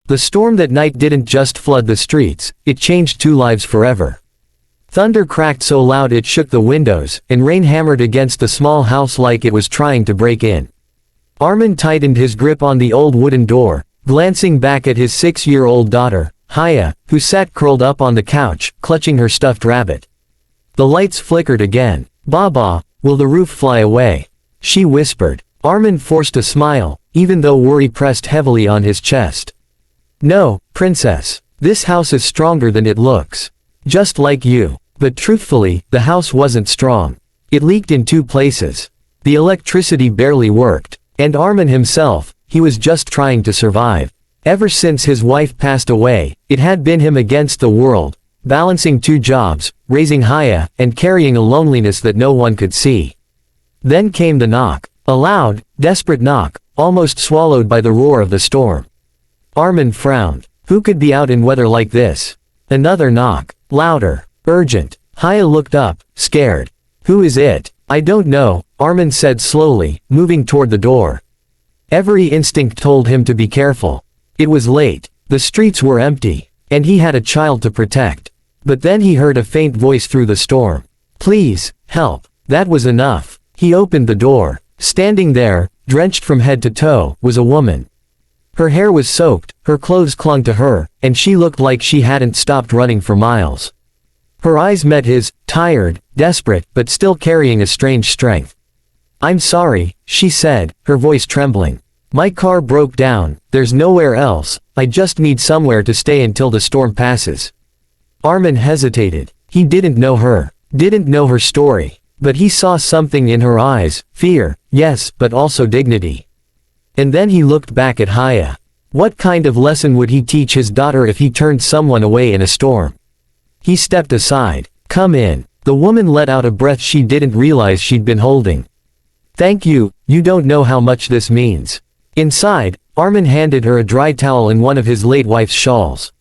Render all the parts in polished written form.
The storm that night didn't just flood the streets, it changed two lives forever. Thunder cracked so loud it shook the windows, and rain hammered against the small house like it was trying to break in. Armin tightened his grip on the old wooden door, glancing back at his 6-year-old daughter, Haya, who sat curled up on the couch, clutching her stuffed rabbit. The lights flickered again. "Baba, will the roof fly away?" she whispered. Armin forced a smile, even though worry pressed heavily on his chest. "No, princess. This house is stronger than it looks. Just like you." But truthfully, the house wasn't strong. It leaked in two places. The electricity barely worked. And Armin himself, he was just trying to survive. Ever since his wife passed away, it had been him against the world, balancing two jobs, raising Haya, and carrying a loneliness that no one could see. Then came the knock. A loud, desperate knock, almost swallowed by the roar of the storm. Armin frowned. Who could be out in weather like this? Another knock. Louder. Urgent. Haya looked up, scared. "Who is it?" "I don't know," Armin said slowly, moving toward the door. Every instinct told him to be careful. It was late. The streets were empty. And he had a child to protect. But then he heard a faint voice through the storm. "Please, help." That was enough. He opened the door. Standing there, drenched from head to toe, was a woman. Her hair was soaked, her clothes clung to her, and she looked like she hadn't stopped running for miles. Her eyes met his, tired, desperate, but still carrying a strange strength. "I'm sorry," she said, her voice trembling. "My car broke down, there's nowhere else, I just need somewhere to stay until the storm passes." Armin hesitated. He didn't know her, didn't know her story. But he saw something in her eyes, fear, yes, but also dignity. And then he looked back at Haya. What kind of lesson would he teach his daughter if he turned someone away in a storm? He stepped aside. "Come in." The woman let out a breath she didn't realize she'd been holding. "Thank you, you don't know how much this means." Inside, Armin handed her a dry towel and one of his late wife's shawls.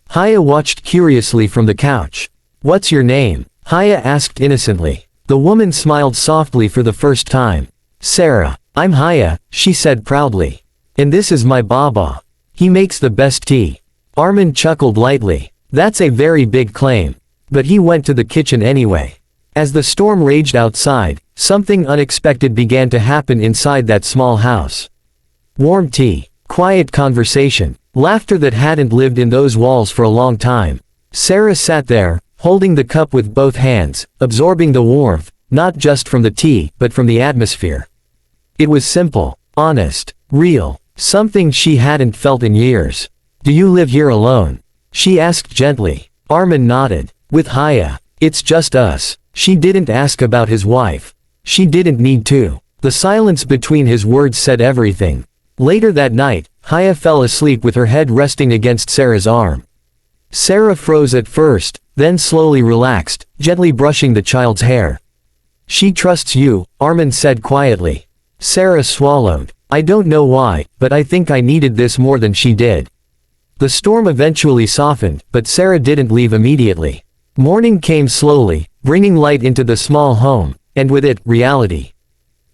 Haya watched curiously from the couch. "What's your name?" Haya asked innocently. The woman smiled softly for the first time. "Sarah. I'm Haya," she said proudly. "And this is my Baba. He makes the best tea." Armin chuckled lightly. That's a very big claim. But he went to the kitchen anyway. As the storm raged outside, something unexpected began to happen inside that small house. Warm tea, quiet conversation, laughter that hadn't lived in those walls for a long time. Sarah sat there, holding the cup with both hands, absorbing the warmth, not just from the tea, but from the atmosphere. It was simple, honest, real, something she hadn't felt in years. "Do you live here alone?" she asked gently. Armin nodded. "With Haya. It's just us." She didn't ask about his wife. She didn't need to. The silence between his words said everything. Later that night, Haya fell asleep with her head resting against Sarah's arm. Sarah froze at first, then slowly relaxed, gently brushing the child's hair. "She trusts you," Armin said quietly. Sarah swallowed. "I don't know why, but I think I needed this more than she did." The storm eventually softened, but Sarah didn't leave immediately. Morning came slowly, bringing light into the small home, and with it, reality.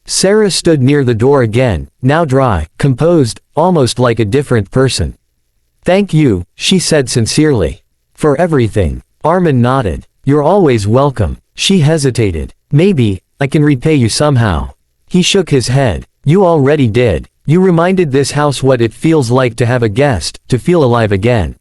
Sarah stood near the door again, now dry, composed, almost like a different person. "Thank you," she said sincerely. "For everything." Armin nodded. "You're always welcome." She hesitated. "Maybe, I can repay you somehow." He shook his head. "You already did. You reminded this house what it feels like to have a guest, to feel alive again."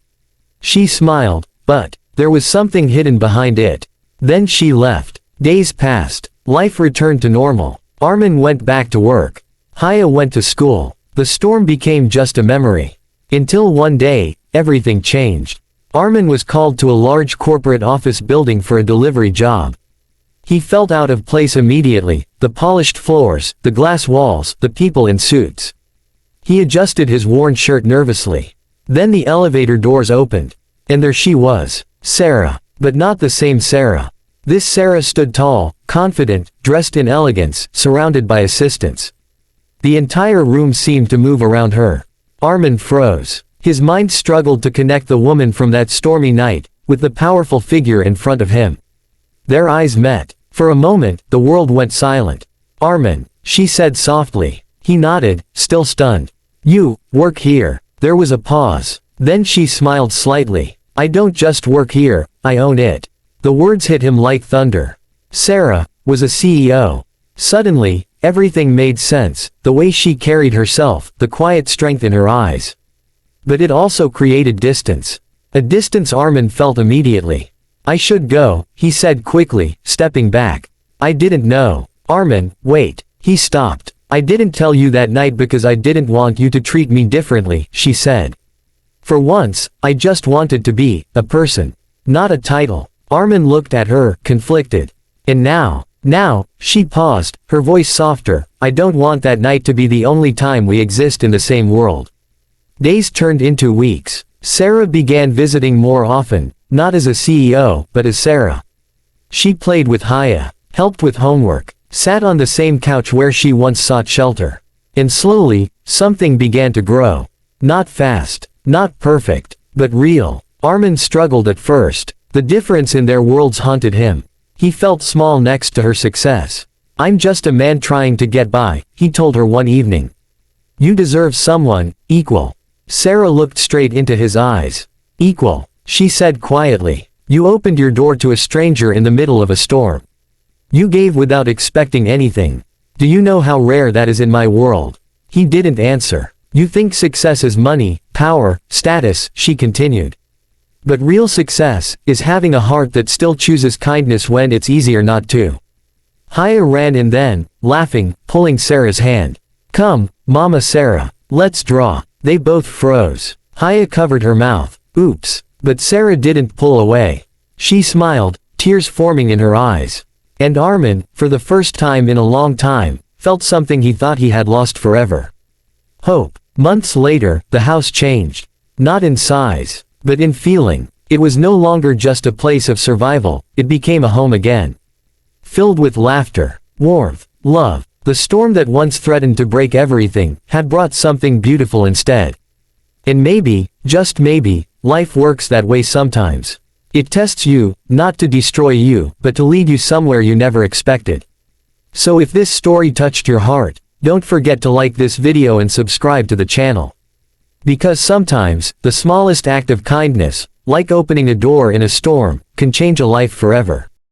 She smiled, but there was something hidden behind it. Then she left. Days passed. Life returned to normal. Armin went back to work. Haya went to school. The storm became just a memory. Until one day, everything changed. Armin was called to a large corporate office building for a delivery job. He felt out of place immediately, the polished floors, the glass walls, the people in suits. He adjusted his worn shirt nervously. Then the elevator doors opened. And there she was, Sarah. But not the same Sarah. This Sarah stood tall, confident, dressed in elegance, surrounded by assistants. The entire room seemed to move around her. Armin froze. His mind struggled to connect the woman from that stormy night, with the powerful figure in front of him. Their eyes met. For a moment, the world went silent. "Armin," she said softly. He nodded, still stunned. "You work here." There was a pause. Then she smiled slightly. I don't just work here, I own it. The words hit him like thunder. Sarah was a CEO. Suddenly, everything made sense, the way she carried herself, the quiet strength in her eyes. But it also created distance. A distance Armin felt immediately. I should go, he said quickly, stepping back. I didn't know. Armin, wait. He stopped. I didn't tell you that night because I didn't want you to treat me differently, she said. For once, I just wanted to be a person, not a title. Armin looked at her, conflicted. And now, she paused, her voice softer, I don't want that night to be the only time we exist in the same world. Days turned into weeks. Sarah began visiting more often, not as a CEO, but as Sarah. She played with Haya, helped with homework, sat on the same couch where she once sought shelter. And slowly, something began to grow. Not fast, not perfect, but real. Armin struggled at first. The difference in their worlds haunted him. He felt small next to her success. I'm just a man trying to get by, he told her one evening. You deserve someone equal. Sarah looked straight into his eyes. Equal, she said quietly. You opened your door to a stranger in the middle of a storm. You gave without expecting anything. Do you know how rare that is in my world? He didn't answer. You think success is money, power, status, she continued. But real success is having a heart that still chooses kindness when it's easier not to. Haya ran in then, laughing, pulling Sarah's hand. Come, Mama Sarah, let's draw. They both froze. Haya covered her mouth. Oops. But Sarah didn't pull away. She smiled, tears forming in her eyes. And Armin, for the first time in a long time, felt something he thought he had lost forever. Hope. Months later, the house changed. Not in size, but in feeling. It was no longer just a place of survival, it became a home again. Filled with laughter, warmth, love. The storm that once threatened to break everything, had brought something beautiful instead. And maybe, just maybe, life works that way sometimes. It tests you, not to destroy you, but to lead you somewhere you never expected. So if this story touched your heart, don't forget to like this video and subscribe to the channel. Because sometimes, the smallest act of kindness, like opening a door in a storm, can change a life forever.